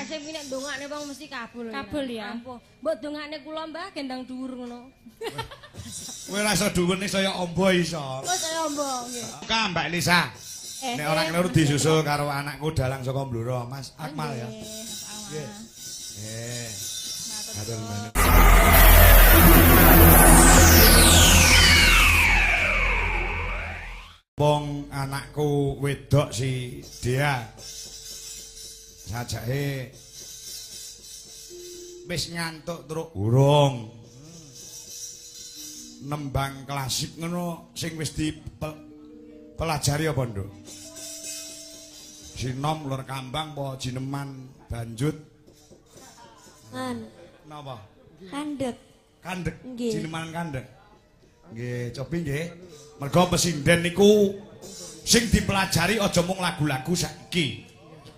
Rasem iki nek ndongakne wong mesti kabul. Kabul ya. Ampun. Mbok ndongakne kula Mbah gendang dhuwur ngono. Kowe ra iso dhuwur nek saya ombo iso. Oh saya ombo nggih. Ka Mbak Elisa. Nek ora ngelur disusul karo anakku dalang saka Blora, Mas Akmal ya. Nggih. Matur nuwun. Wong anakku wedok si Dea. Sajake wis nyantuk truk urung. Nembang klasik ngono sing wis dipelajari apa, Nduk? Sinom lur kambang apa jineman banjut? Napa? Kandhek. Kandhek. Nggih. Jineman kandhek. Nggih, cobi nggih. Mergo pesinden niku sing dipelajari aja mung lagu-lagu saiki.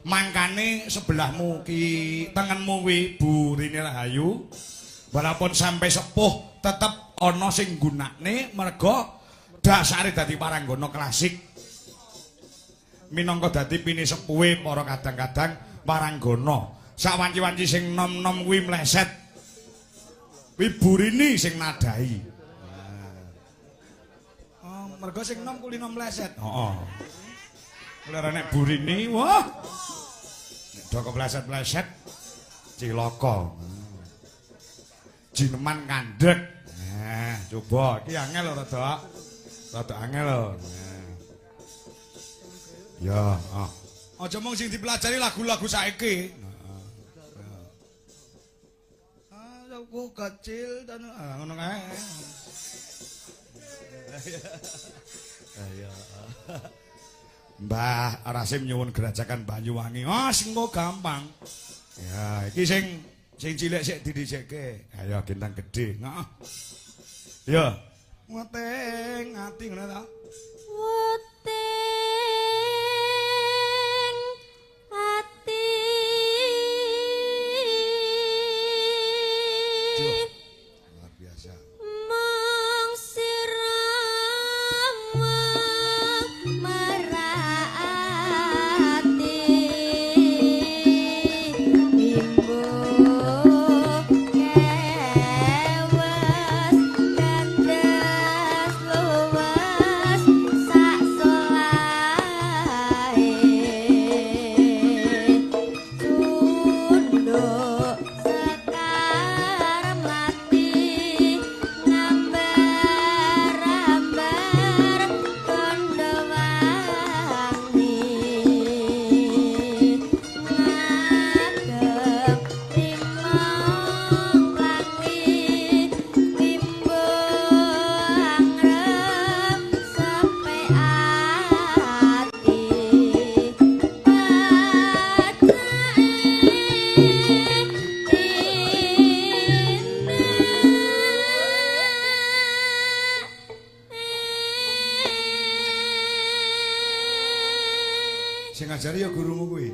Mangkane sebelahmu ki tengenmu kuwi Bu Rini Rahayu walaupun sampai sepuh tetep ana sing gunakne mergo dasare dadi paranggono klasik. Minangka dadi pinisepuhe para kadang-kadang paranggono. Sak wanci-wanci sing nom-nom kuwi mleset. Kuwi Bu Rini sing nadahi. Mergo sing nom kulino mleset. Heeh. Mulane nek Bu Rini, wah. Nek do kepleset-pleset cilaka. Jineman kandhek. Nah, coba iki angel lho rada. Rada angel lho. Ya, aja mung sing dipelajari lagu-lagu saiki. Aku kecil dan ngono kae. Ayo. Mbah Rasim nyuwun gerajakan Banyuwangi. Oh, sing gampang. Ya, iki sing cilik sik didhisikke. Ayo gendang gedhe. Heeh. Ya. Weteng ati ngono ta? Weteng ati. Luar biasa. Mong sirama merati imbu kewas kandas luas sak solahe tunduk sekar mati ngambar-ambar kondo wangi ngadeg timong wangi bimbo angrem sepe ati Sing ngajari ya gurumu kuwi.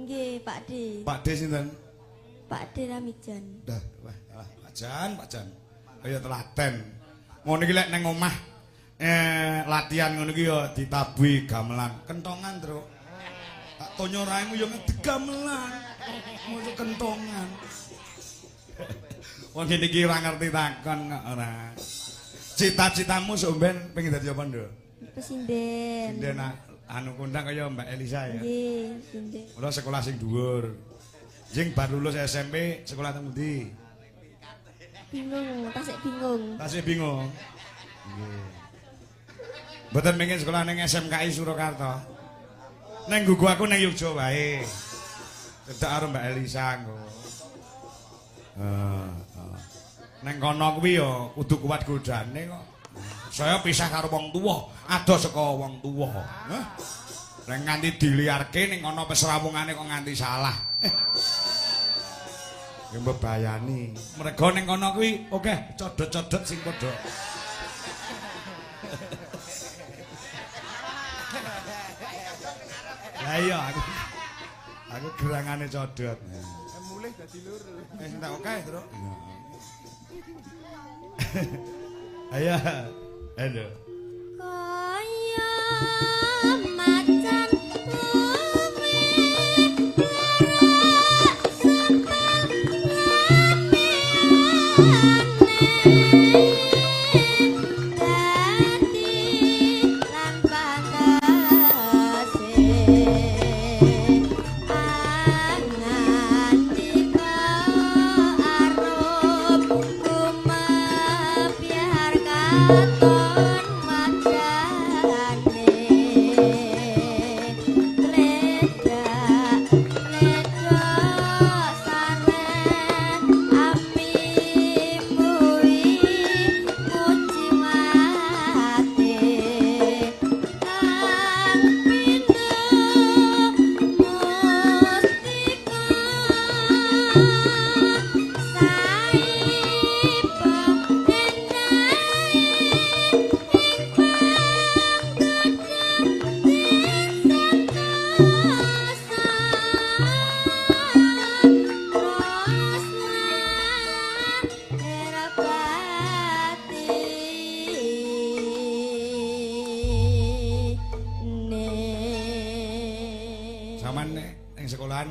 nggih Pak D. Pak D sinten? Pak D Ramijan. Dah, Pak Jan. Kaya telaten. Ngono iki lek nang omah latihan ngono iki ya ditabuhi gamelan, kentongan, Truk. Tak tonyo raimu ya ngedeg gamelan. Ngono kentongan. Wong ngene iki ora ngerti takon kok ora. Cita-citamu somben pengen dadi apa, Nduk? Pesinden. Sinden anu kondang kaya Mbak Elisa ya. Nggih, sinden. Ora sekolah sing dhuwur. Jing bar lulus SMP sekolah teng ndi? Bingung, tasik bingung. Tasih bingung. Nggih. Mboten pengen sekolah ning SMKI Surakarta. Neng gugu aku neng Yogya wae. Cedak karo Mbak Elisa engko. Neng kono kuwi ya kudu kuat godane kok. Saya pisah karo wong tuwa, adoh saka wong tuwa. Heh. Nek nganti diliarke ning kono pesrawungane kok nganti salah. Ya mbebayani. Mergo ning kono kuwi oke codot-codot sing padha. Lah iya aku gerangane codot. Mulih dadi loro. Tak oke, Tru. Ayo. Aduh. Kaya macan luwih lara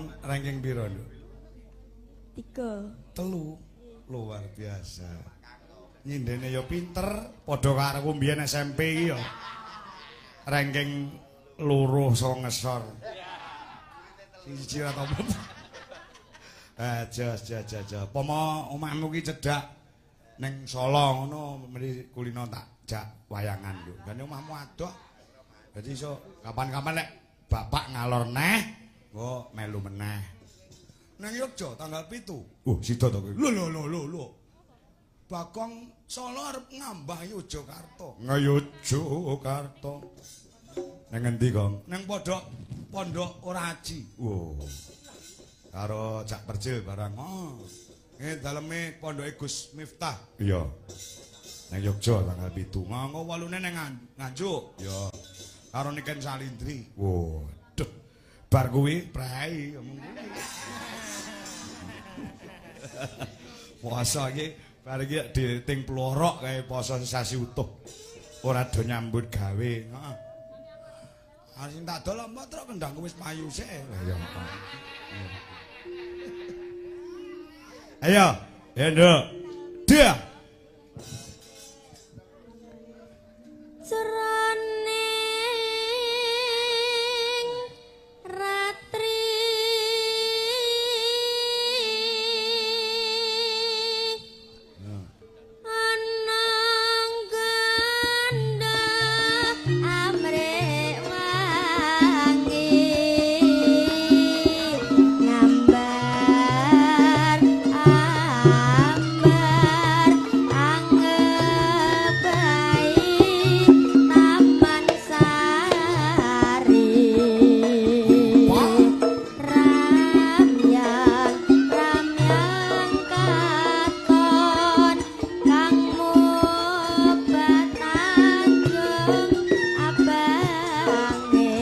Winong ranking piro, Nduk? 3. 3. Luar biasa. Nyindene ya pinter, padha karo mbiyen SMP iki ya. Ranking loro saka ngesor. Siji ora apa. Jos. Pomo omahmu ki cedhak ning Solo ngono, mriki kulino tak jak wayangan lho. Dene omahmu adoh. Dadi iso kapan-kapan lek bapak ngalor neh, engko melu meneh. Nang Yogya tanggal 7. Oh, sida to kowe. Lho. Bakong Solo arep ngambah Yogyakarta. Ngayogyakarta. Nang endi, Kong? Nang pondok Oraji. Wow. Karo Cak Percil barang. Oh. Nggih daleme pondoke Gus Miftah. Iya. Nang Yogya tanggal 7. Nganggo walune nang Nganjuk. Iya. Karo Niken Salindri. Waduh. Bar kuwi prei ngomong kuwi. Puasa iki bar iki diting plorok kae poso sasi utuh. Ora do nyambut gawe. Heeh. Sing tak dol mbok truk kendangku wis payu sik. Ya. Ayo, ya Nduk. Dia. Jroning ratri anang ganda amrek wangi ngambar ambar angebai taman sari ramyang katon kang mobat ageng abange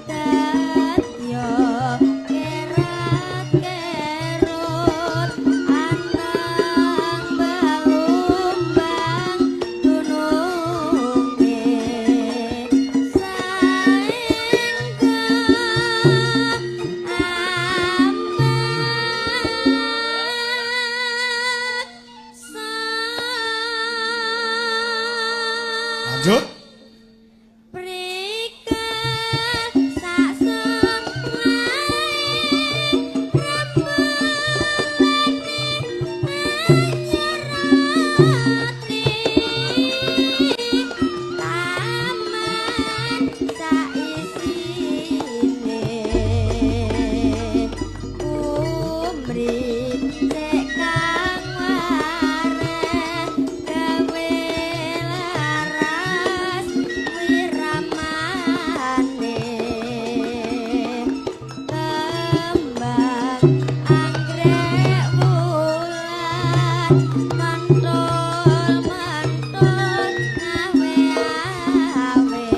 dadya kerat-kerut anang balumbang dununge Lanjut. Prika sak semahe rembane taman saisine umri sek kang wareh gawe laras wiramane kembang anggrek wulan mantul-mantul ngawe-awe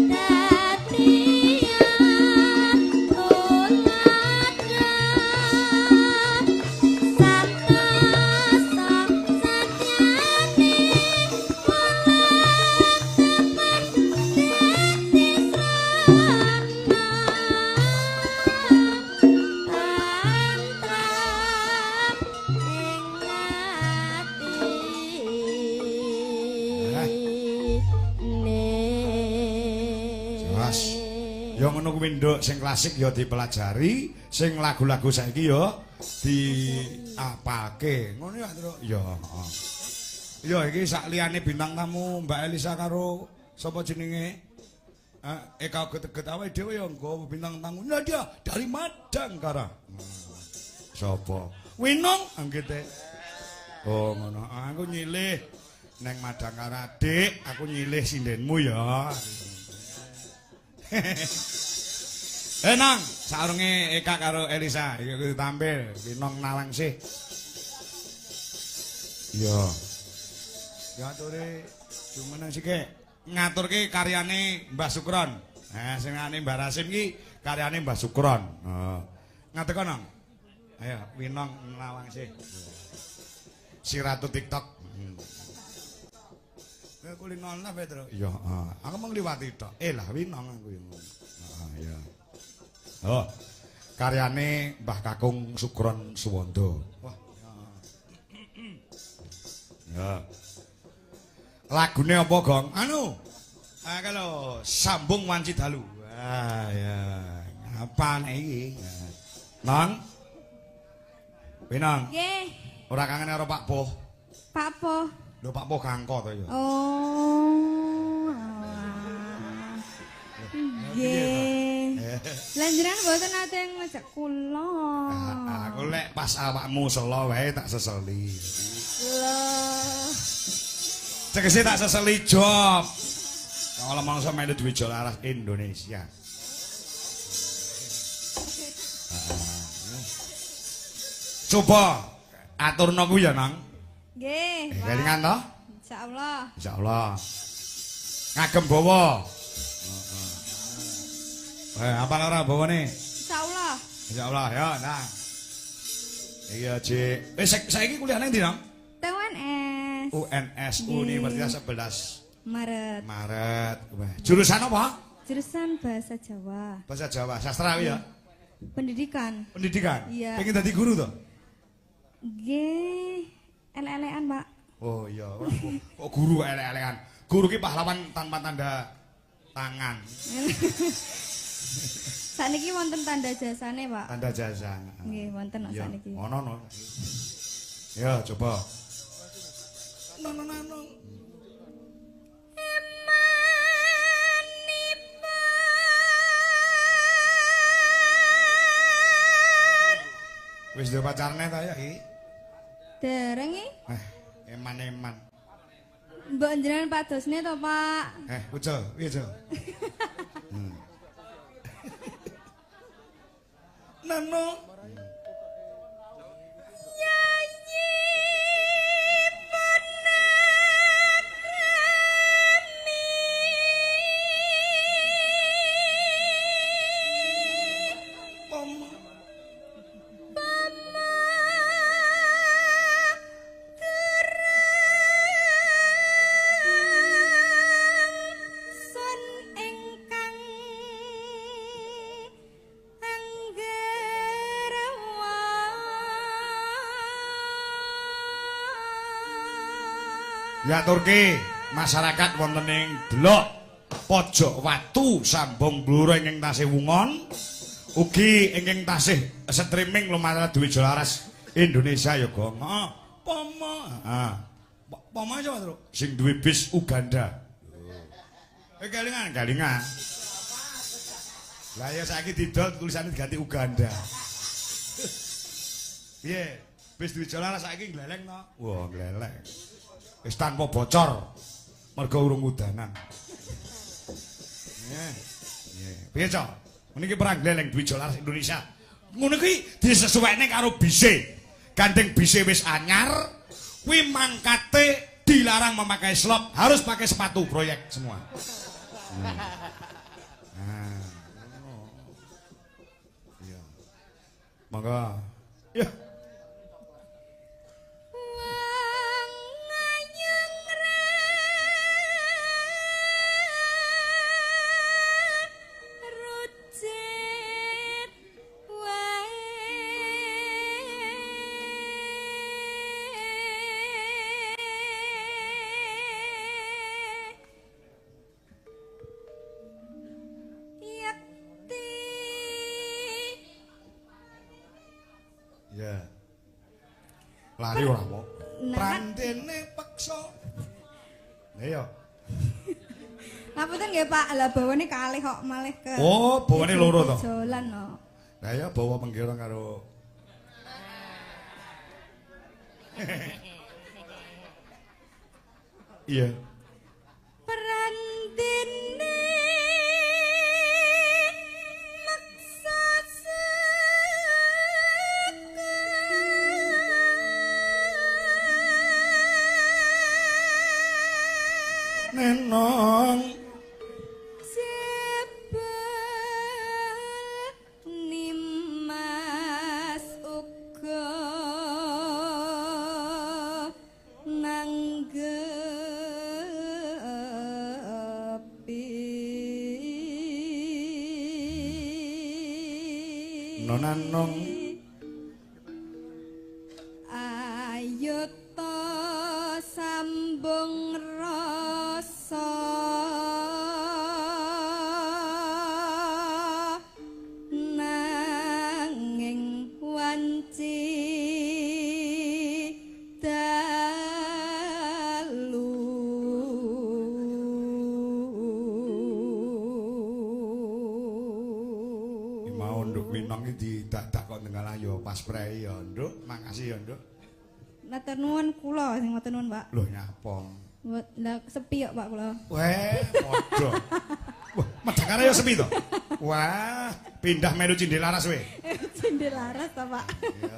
dadian tuladan santosa satyane Jelas. Ya ngono kuwi Nduk, sing klasik ya dipelajari, sing lagu-lagu saiki ya diapalke. Ngono ya, Nduk. Ya, heeh. Ya iki sak liyane bintang tamu Mbak Elisa karo sapa jenenge? Eka Geteget awake dhewe ya nggo bintang tamu. Nah dia dari Madangkara. Sapa? Winong anggete. Oh ngono. Aku nyilih neng Madangkara, Dik. Aku nyilih sindenmu ya. Nang, saurunge Eka karo Elisa iki kudu tampil Winong Nawang sih. Iya. Ya aturi jumeneng sike ngaturke karyane Mbah Sukron. Sing ngene Mbah Rasim iki karyane Mbah Sukron. Ngatek kono. Ayo Winong Nawang sih. Si Ratu TikTok. Kulino nang Pedro. Iya, aku mung liwati tok. Lah Winong aku yo. Iya. Oh. Karyane Mbah Kakung Sugron Suwondo. Wah. Ya. Lagune apa, Gong? Anu. Kalau sambung wanci dalu. Wah, ya. Apa nek iki? Nang. Pinang. Nggih. Ora kangen karo Pak Poh. Pak Po. Lho Pak Poh Gangko to ya. Oh. alah. Nggih. Lah jenengan mboten nate ngajak kula. Aku lek pas awakmu selo wae tak seseli. Loh. Tegese tak seseli job. Kalau mangsa melu duwe Jolaras Indonesia. Coba aturno ku ya, Nang. Nggih. Pak. Kelingan to? Insyaallah. Insyaallah. Ngagem bawa. Apa ora bawane? Insyaallah. Insyaallah ya, Nang. Iya, Cik. Saiki kuliah nang ndi, Nang? TUNS. UNS Universitas 11 Maret. Maret. Wah, jurusan apa? Jurusan Bahasa Jawa. Bahasa Jawa, sastra ya. Pendidikan. Pendidikan. Iya. Pengen dadi guru to? Nggih. Elek-elekan, Pak. Oh iya, kok guru elek-elekan. Guru ki pahlawan tanpa tanda tangan. Sakniki wonten tanda jasane, Pak. Tanda jasa. Nggih, wonten kok Iya, sakniki. ono no. Ya, coba. No. Wis duwe pacarne ta ya iki? Dereng iki? Eman-eman. Mbok njenengan padosne to, Pak? Ucul, piye, Cul? Nano. Sun ingkang Ya Turki, masyarakat wonten ing Blok Pojok Watu sambung Bluro ingkang tasih wungon ugi ingkang tasih streaming lumantar duwe Jolaras Indonesia ya Gong. Pomo. Pomo aja Tru. Sing duwe bis Uganda. Galingan. Lah ya saiki didol tulisane diganti Uganda. Piye? Bis duwe Jolaras saiki gleleng to? Wah, gleleng. Wis tanpa bocor. Mergo urung udanan. Nggih. Piye, Cok? Niki perang gleleng duwe Jolaras Indonesia. Ngono kuwi disesuaikne karo bise. Gandeng bise wis anyar, kuwi mangkate dilarang memakai slop, harus pakai sepatu proyek semua. Nah. Iya. Monggo. Ya. Ya. Lari ora kok. Prantene peksa. Lah iya. Ngapunten nggih Pak, lah bawane kalih kok malih ke. Oh, bawane loro to. Jalan no. Lah ya bawa pengira karo iya. Prantene maksa Nenong sebel nimas uga nanggepi Nonanong ayo to sambung rasa nanging wanci dalu mau nduk winong iki didadak kok tengah ayo pas prei ya nduk makasih ya nduk matur nuwun kula sing matur nuwun Pak lho nyapa lah sepi kok Pak kula weh padha wah medakare ya sepi to wah pindah melu Cindelaras we Cindelaras ta Pak iya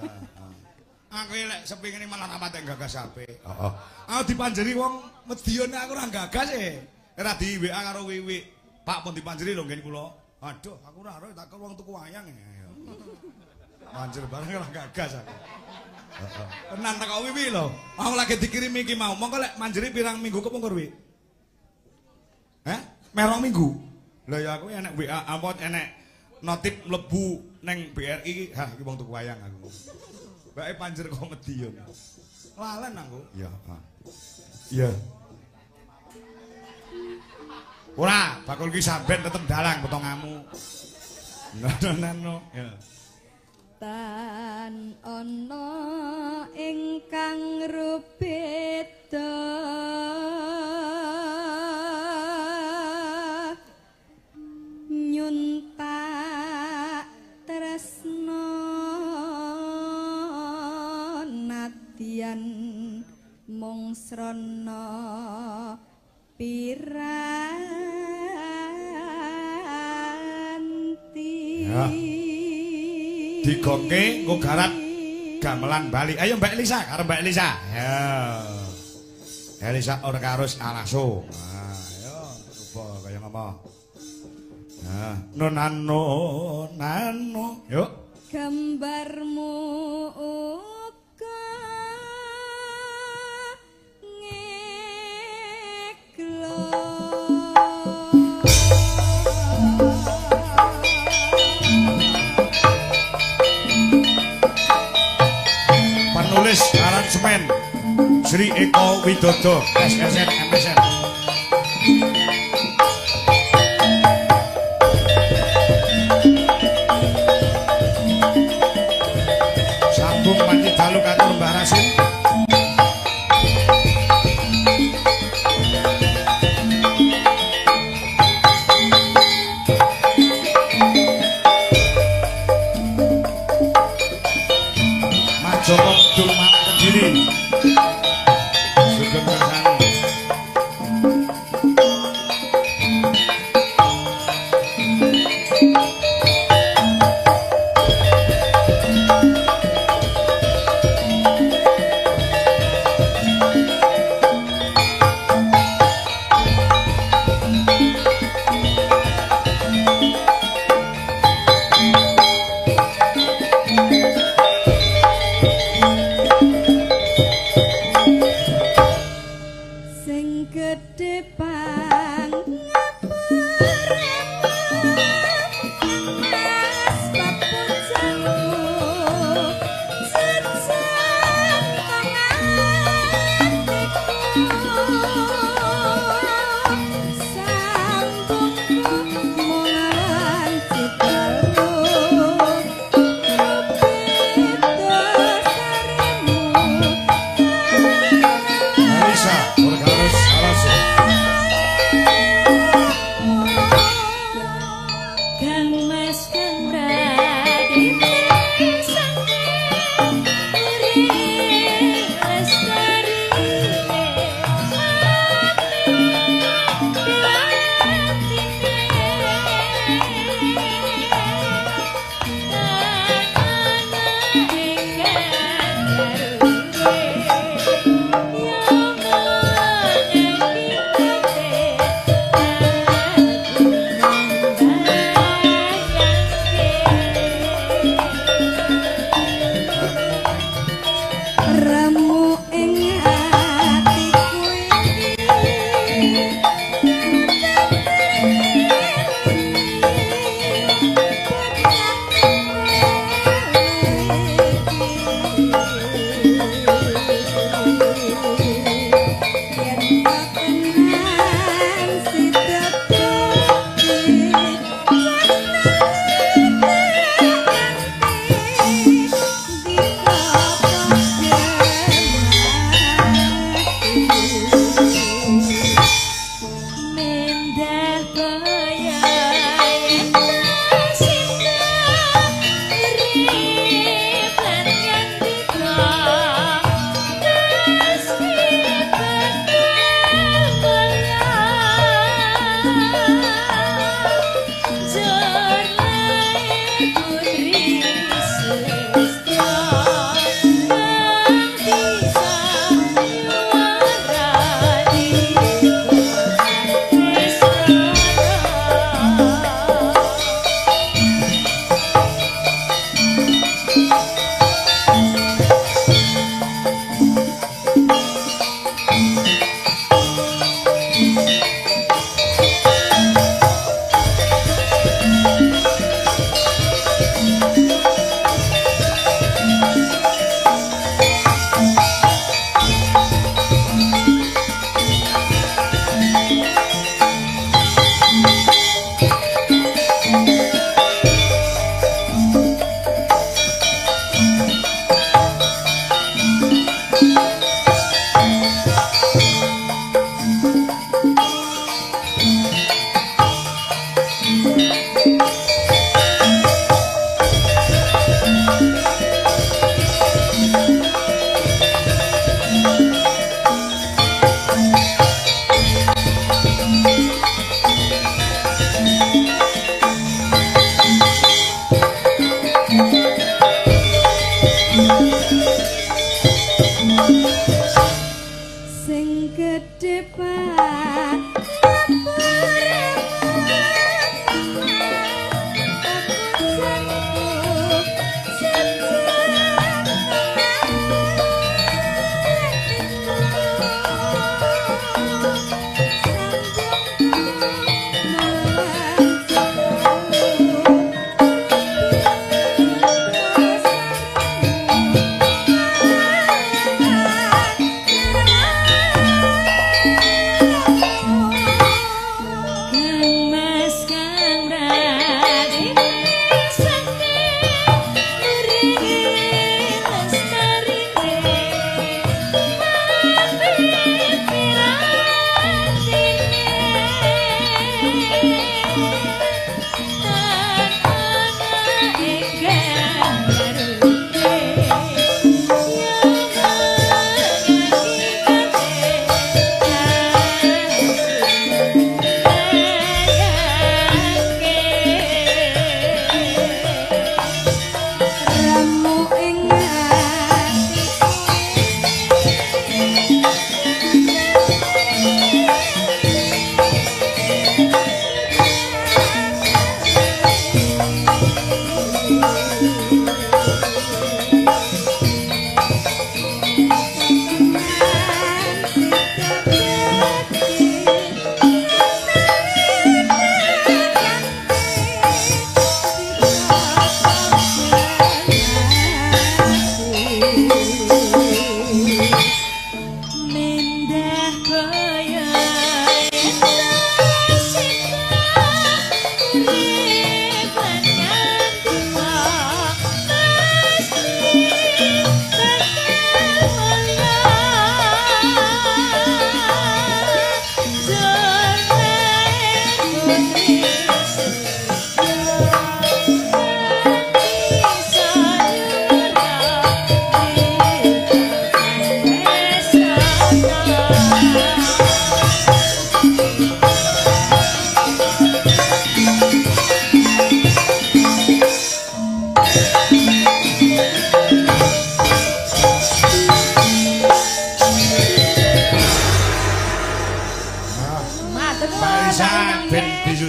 aku lek sepi ngene malah rapat gagas HP heeh aku dipanjeri wong medione aku ora gagas e ora di WA karo Wiwi Pak pun dipanjeri lho nggen kula aduh aku ora ero tak wong tuku wayang manjer bareng ora gagas aku heeh tenan tak kok Wiwi lho aku lagi dikirim iki mau mongko lek manjeri pirang minggu kepungkur wi merong minggu lha ya aku enek WA apa enek notif mlebu neng BRI ha iki wong tuku wayang aku bae panjer kok medion lalen aku iya iya ora bakul ki sampean tetep dalang potonganmu no ya tan ana ingkang rubeda nyuntak tresno nadyan mung srana piranti ya digongke nggo garap gamelan Bali ayo Mbak Elisa karo Mbak Elisa ya Elisa ora karus alaso ayo coba kaya ngomong nah nonano nano yuk gambarmu uga ngeglo penulis aransemen Sri Eko Widodo SSN MSN sambung panci dalu katur Mbah Rasim Joko Dul Mak Kediri Sugeng Kersani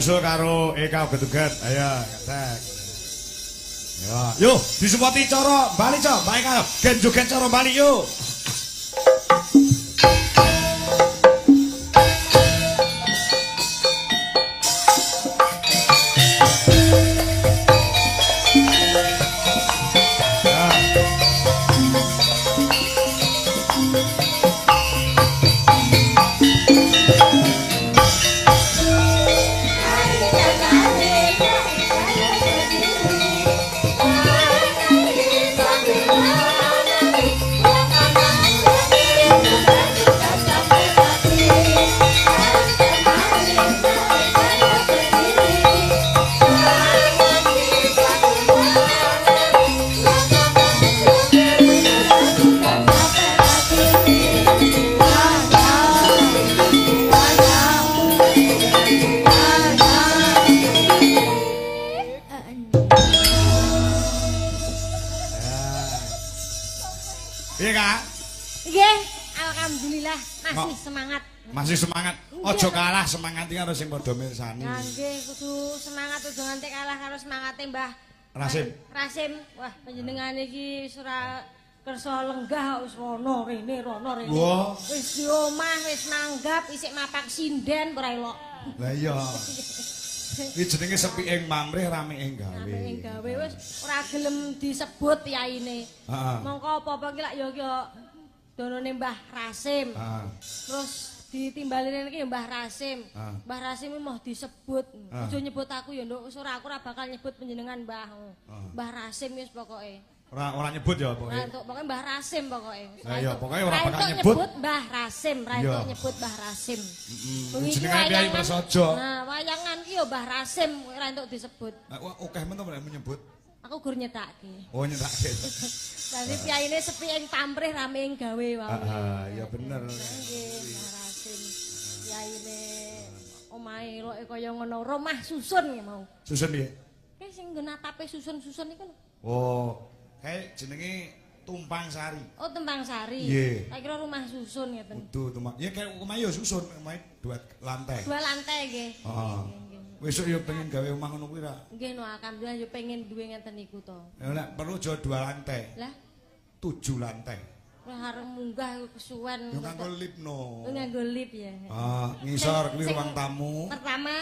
disusul karo Eka Getugat. Ayo, tek. Yo, disupoti cara Bali, Cok. Mbak Eka, gen joget cara Bali yo. Thank you. Iya, Kak. Nggih, alhamdulillah masih semangat. Masih semangat. Ojo kalah semangat iki karo sing padha mirsani. Nah, nggih kudu semangat aja nganti kalah karo semangate Mbah Rasim. Rasim. Wah, panjenengane iki ora kersa lenggah wis rono rene. Wah. Wis di omah wis manggap isik mapak sinden ora elok. Lah iya. Iki jenenge sepike mamrih rameke gawe. Rameke gawe wis ora gelem disebut yaine. Heeh. Mongko apa-apa ki lak ya donone Mbah Rasim. Heeh. Terus ditimbalin iki Mbah Rasim. Mbah Rasim mau disebut. Aja nyebut aku ya, Nduk. Wis aku ora bakal nyebut panjenengan Mbah. Mbah Rasim wis pokoke. Ora nyebut ya pokoke. Ora entuk pokoke Mbah Rasim pokoke. Lah iya, pokoke ora bakal entuk nyebut Mbah Rasim, ora entuk nyebut Mbah Rasim. Jenenge Kyai Prasaja. Nah, wayangan ki ya Mbah Rasim ora entuk disebut. Akeh men to menyebut. Aku gur nyetake. Oh nyetake. Dadi piyaine sepi ing pamrih rame ing gawe wae. Iya bener. Nggih, Mbah Rasim. Piyaine omahe loke kaya ngono, rumah susun ya mau. Susun piye? Ki sing nggon atape susun-susun iku lho. Oh, kayak jenenge Tumpang Sari. Oh, Tembang Sari. Nggih. Tak kira rumah susun ngeten. Kudu tumpang. Ya kayak omah yo susun, omah 2 lantai. 2 lantai nggih. Heeh. Besok yo pengen gawe omah ngono kuwi ra. Nggih no, alhamdulillah yo pengen duwe ngeten niku to. Ya nek perlu aja 2 lantai. Lah, 7 lantai. ora arep munggah kesuwen. Yo nganggo lift no. Nganggo lift ya. Ngisor kuwi ruang tamu. Pertama,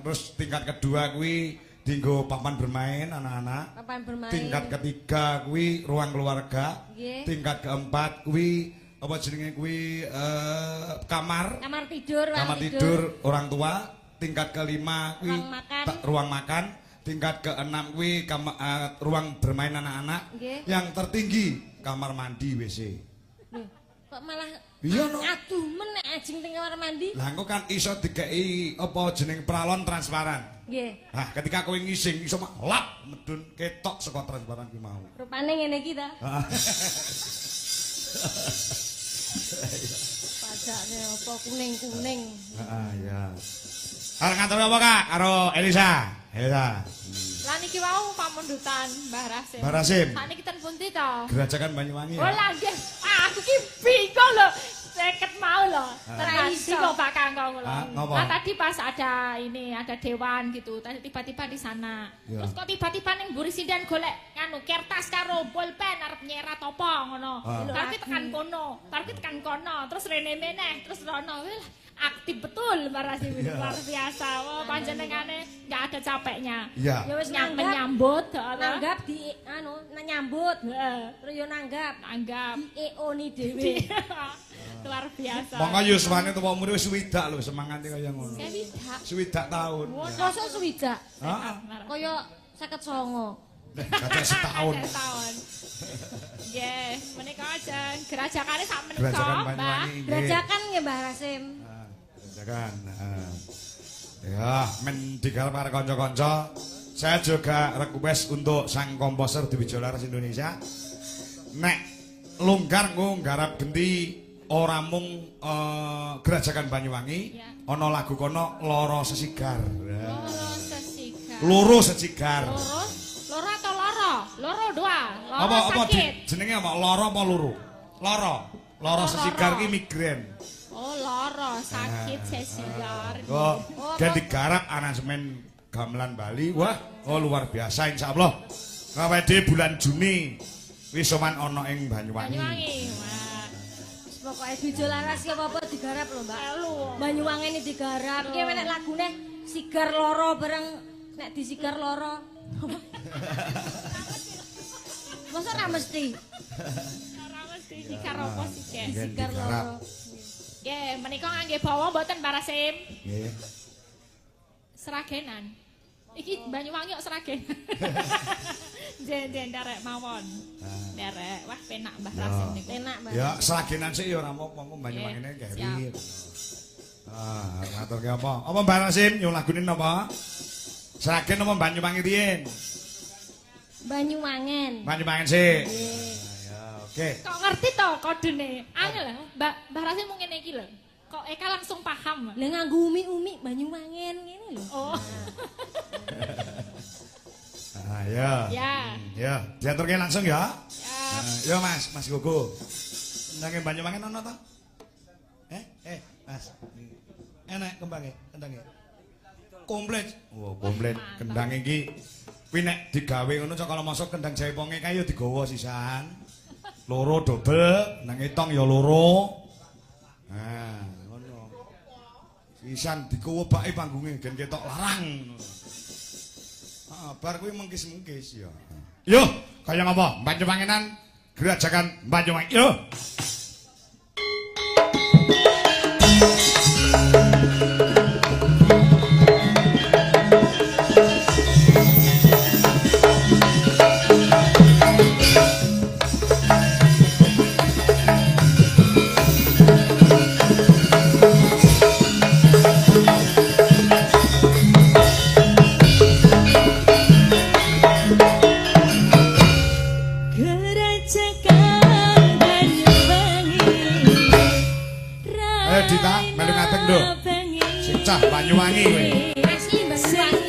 Terus tingkat kedua kuwi dienggo papan bermain anak-anak. papan bermain. Tingkat ketiga kuwi ruang keluarga. Nggih. Tingkat keempat kuwi apa jenenge kuwi kamar. Kamar tidur, ruang Kamar tidur orang tua. Tingkat kelima kuwi Ruang makan. ruang makan. Tingkat keenam kuwi ruang bermain anak-anak. Nggih. Yang tertinggi kamar mandi WC. Loh, kok malah Iya, no. aduh men nek ajeng teng kamar mandi. Lah engko kan iso dikei apa jeneng pralon transparan. Nggih. Nah, ketika kowe ngising iso mak lap medun ketok saka transparan ki mau. Rupane ngene iki ta. Pajakne apa kuning-kuning. Ya. Arep ngatur apa Kak karo Elisa? Elisa. Lah niki wau pamundutan Mbah Rasim. Mbah Rasim. Sakniki ten pundi to? Gerajakan Banyuwangi Oh ya. lah nggih. Aku ki bingung lho. Seket mau loh. Terus kok Pak Kangkong lho. ngapa? Nah tadi pas ada dewan gitu. Tadi tiba-tiba di sana. Ya. Terus kok tiba-tiba ning mburi sinden golek nganu kertas karo bolpen arep nyerat apa ngono. Tapi tekan kono. Terus rene meneh, terus rono. Wah, aktif betul Mbak Rasim, luar biasa. Oh, panjenengane enggak ada capeknya. Iya. Ya wis Nyambut, nanggap di nyambut. Terus yo nanggap anggap di EO-ni dhewe. luar biasa. Monggo yuswane tuwa umure wis swidak lho semangate kaya ngono. Kewidak. Swidak tahun. Mosok swidak. Heeh. Kaya 59. Kacak setahun. Tahun. Nggih, menika aja gerajakane sak menika, Gerajakan Mbah. Banyuwangi. nggih. Gerajakan nggih Mbah Rasim. Gerajakan. Ya, men digarap karo kanca-kanca. Saya juga request untuk sang komposer di Wijolaras Indonesia. Nek longgar nggo nggarap genti ora mung Gerajakan Banyuwangi, ana lagu kono Loro Sesigar. Loro sesigar. Loro Sesigar. Loro atau loro? Loro dua. Loro Apa sakit. jenenge apa? Loro apa loro? Loro. Loro Sesigar ki migrain. Oh, loro sakit sesigar. Kok dan digarap aransemen gamelan Bali. Wah, luar biasa insyaallah. Ngawede bulan Juni wis sowan ana ing Banyuwangi. Banyuwangi. Wah. Pokoke Wijolaras ki apa-apa digarap lho, Mbak. Banyuwangi ini digarap. Iki menek lagune sigar loro bareng nek disigar loro. Masa ora mesti Ora mesti sigar apa sih, Cek? sigar loro. Nggih, menika ngangge bawa mboten Mbak Rasim? Nggih. Seragenan. Iki Banyuwangi kok seragenan. Jen nderek mawon. Nderek. Wah, penak Mbah Rasim niku. Enak, Mbak. Ya seragenan sih ya ora apa-apa Banyuwangine Siap. gawe. Ngatur ki apa? Apa Mbak Rasim nyuwun lagune napa? Seragen apa Banyuwangi riyen? Banyuwangen. Banyuwangi sih. Nggih. Ya, oke. Kok ngerti to kodene? Angel Mbah Rasim mung ngene iki lho. Kok Eka langsung paham. Lah nganggo umi-umi Banyuwangen ngene lho. Oh. Ya. Ya. Ya, diaturke langsung ya. Ya. Yo Mas, Mas Gogo. Kendange Banyuwangen ana to? Mas. Enak kembange, kendange. Komplit. Oh, komplit. Kendang iki kuwi nek digawe ngono cakala masuk kendang Jaiponge kae ya digawa sisan. Loro dobel, nang etong ya loro. Nah, ngono. Sisan dikuwebake panggunge gen ketok larang. Heeh, bar kuwi mengkis-mengkis ya. Yo, kaya ngapa? Banyuwangenan gerajakan Banyuwangen. Yo. Banyuwangi kowe. Asli Banyuwangi.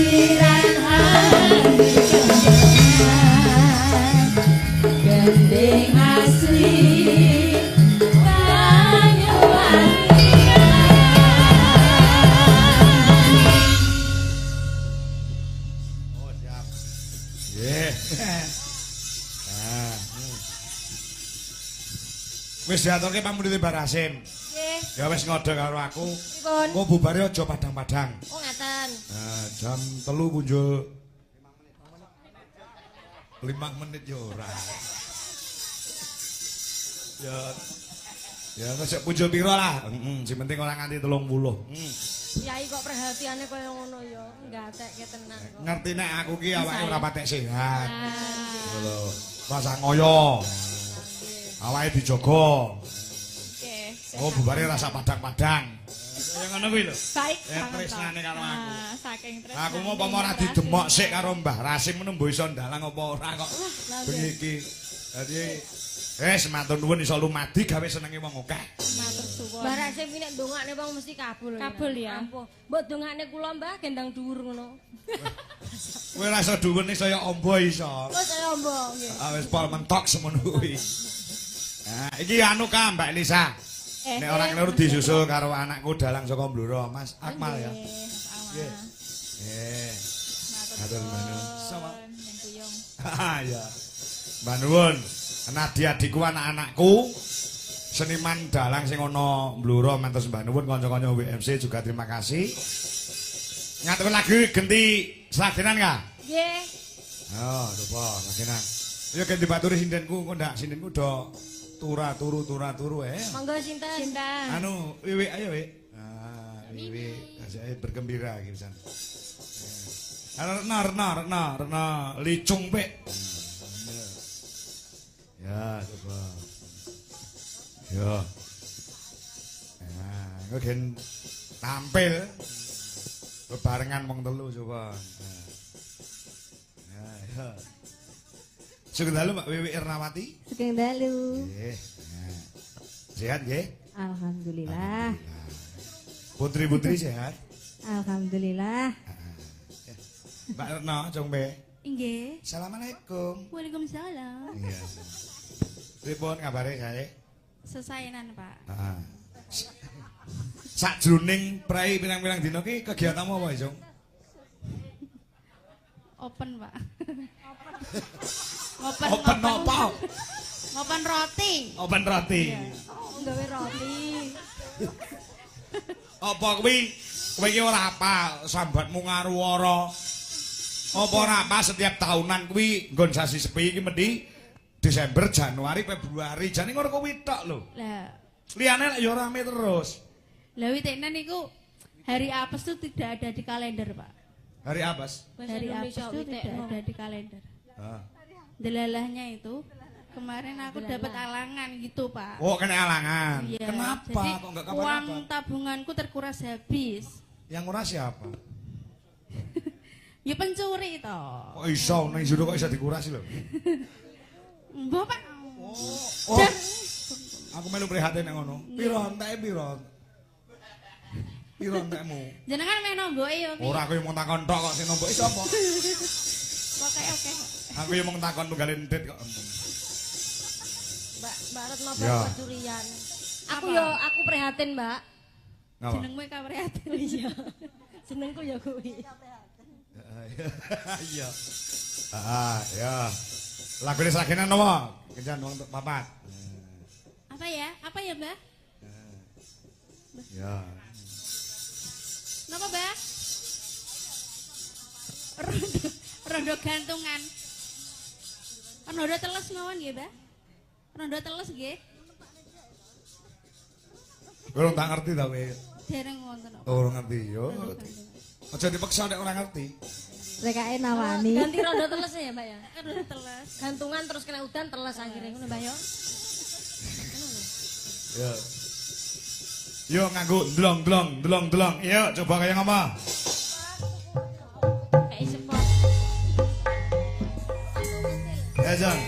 Pikiran hati gending asli Wis diaturke pamrinte Barasim. Nggih. Ya wis ngodo karo aku. Pripun? Engko bubare aja padang-padang. Oh ngaten. Nah, jam 3 punjul 5 menit ya ora. Ya wis punjul pira lah. Heeh, sing penting ora nganti 30. Yai kok perhatiane kaya ngono ya, ngatekke tenan kok. Ngerti nek aku ki awake ora patek sehat. Ngono lho. Pasang ngoyo. Awake dijogo. Oke. Oh, bubare rasa padang-padang. Kaya ngono kuwi lho. Baik. Ya tresnane karo aku. Saking tresnane. Aku mau apa ora didemok sik karo Mbah Rasim menembo iso ndalang apa ora kok. Bengi iki. Dadi matur nuwun iso lumadi gawe senenge wong akeh. Matur suwun. Mbah Rasim iki nek ndongakne wong mesti kabul. Kabul ya. Ampun. Mbok ndongakne kula Mbah gendang dhuwur ngono. Kowe ora iso dhuwurne saya amba iso. Kok saya ombo nggih. Ah wis pol mentok semono kuwi. Nah, iki anu ka Mbak Elisa. Nek ora keliru disusul karo anakku dalang saka Blora, Mas Akmal ya. Nggih. Matur nuwun. Sama. Ah ya. Mbak nuwun. Nadia adikku anak-anakku seniman dalang sing ana Blora mantus Mbak nuwun kanca-kanca WMC juga terima kasih. Ngatur lagi genti slagenan ka? Nggih. Oh, coba slagenan. Ya genti baturi sindenku kok ndak sindenku do turu Monggo sinten? Cinta. Anu Wiwi ayo Wi. Ah, Wiwi saya bergembira iki pisan. Rena licung pek. Ya, coba. Ya. Nah, engko gen tampil bebarengan wong telu coba. Nah, ya. Sugeng dalu Mbak Wiwi Ernawati. Sugeng dalu. Nggih. Nah. Sehat nggih? Alhamdulillah. Putri-putri sehat? Alhamdulillah. Mbak Retno, Cung Be. Nggih. Assalamualaikum. Waalaikumsalam. Iya. Pripun kabare kae? Sesaenan, Pak. Heeh. Sakjroning prei pirang-pirang dina ki kegiatanmu apa, Cung? Open, Pak. Open apa? Open roti. Open roti. Oh, gawe roti. Apa kuwi? Kowe iki ora apa sambatmu ngaruwara. Apa ora apa setiap tahunan kuwi nggon sasi sepi iki mesti Desember, Januari, Februari. Jane ngono kuwi tok lho. Lah, Liyane lek ya rame terus. lah witenan niku hari apes itu tidak ada di kalender, Pak. Hari apes. Hari apes itu tidak ada di kalender. Heeh. Delalahnya itu kemarin aku dapat alangan gitu, Pak. Oh, kena alangan. Iya. Kenapa? Jadi, Kok enggak kabar uang apa? tabunganku terkuras habis. Yang murah siapa? Ya pencuri toh. Kok iso nang jero kok iso dikurasi lho. Mbah, Pak. Oh. Aku melu prihatin nek ngono. Piro enteke piro? Piro entekmu? Jenengan meh nomboke ya, Pi. Ora aku mung takon tok kok sing nombok sapa? Pokoke oke. Aku yo mung takon tunggal ndit kok. Mbak Retno Ya. curian. Apa? Aku prihatin, Mbak. Ngapa? Jenengmu kaprihatin. Iya. Senengku ya kuwi. Iya. Ya. Lagune sagenan apa? Kencan wong papat. Apa ya? Apa ya, Mbak? Ya. Napa, Mbak? Rondo gantungan. Rondo teles mawon nggih, Mbak? Rondo teles nggih. Kowe tak ngerti ta kowe? Dereng wonten. Ora ngerti yo. Aja dipaksa nek ora ngerti. Rekae nawani. Ganti rondo teles ya, Mbak ya. Rondo teles. Gantungan terus kena udan teles akhirnya ngono, Mbak ya. Ya. Yo nganggo ndlong. Yo coba kaya ngapa? Kayak sepot. Ya, Jan.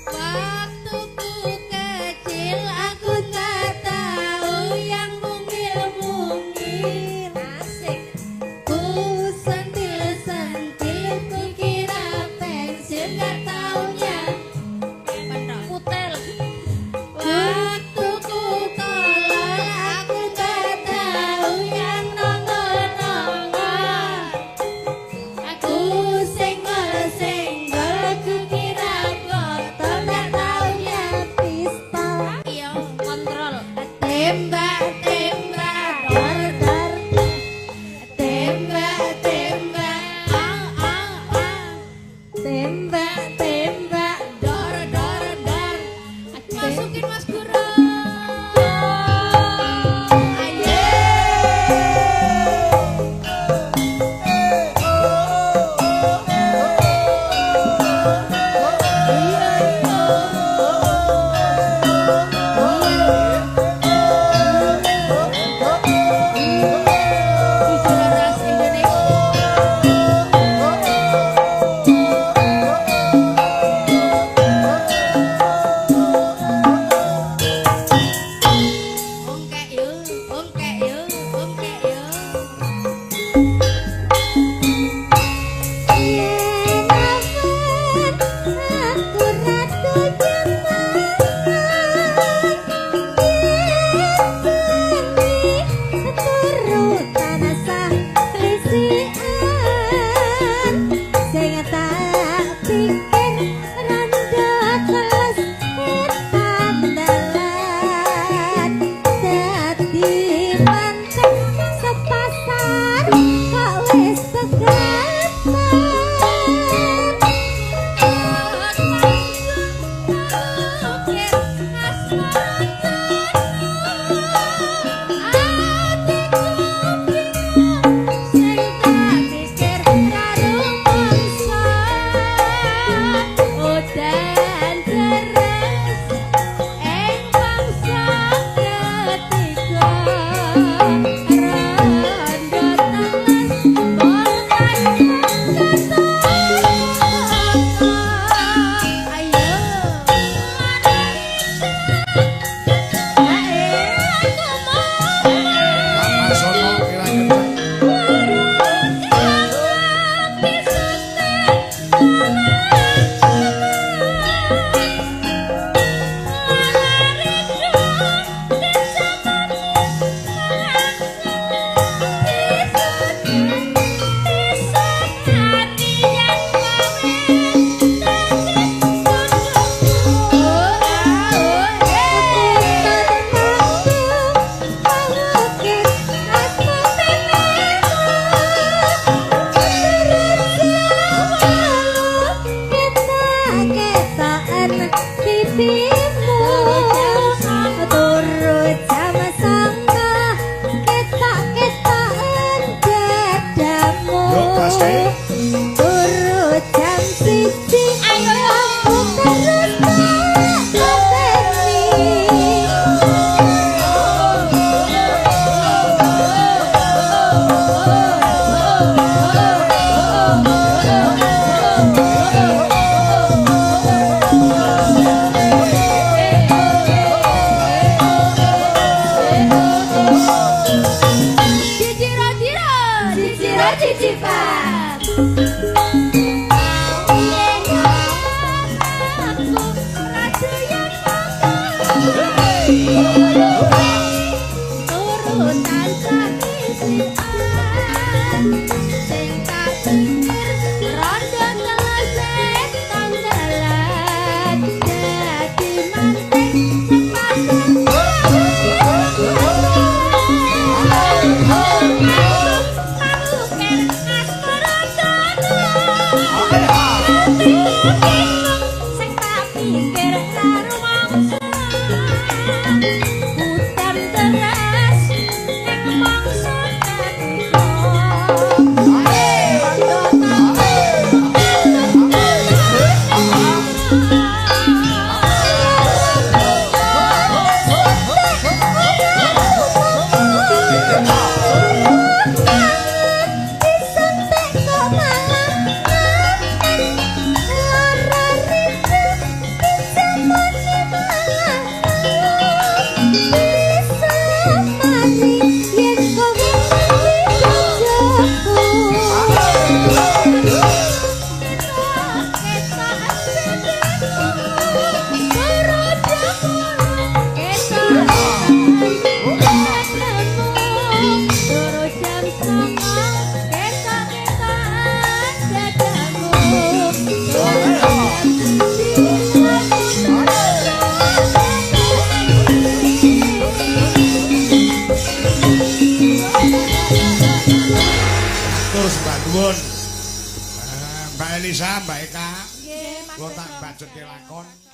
Waktuku kecil aku tak tahu yang mungil-mungil. Asik. Ku sentil Mbak Elisa, Mbak Eka, Nggih, kula tak bajut lakon.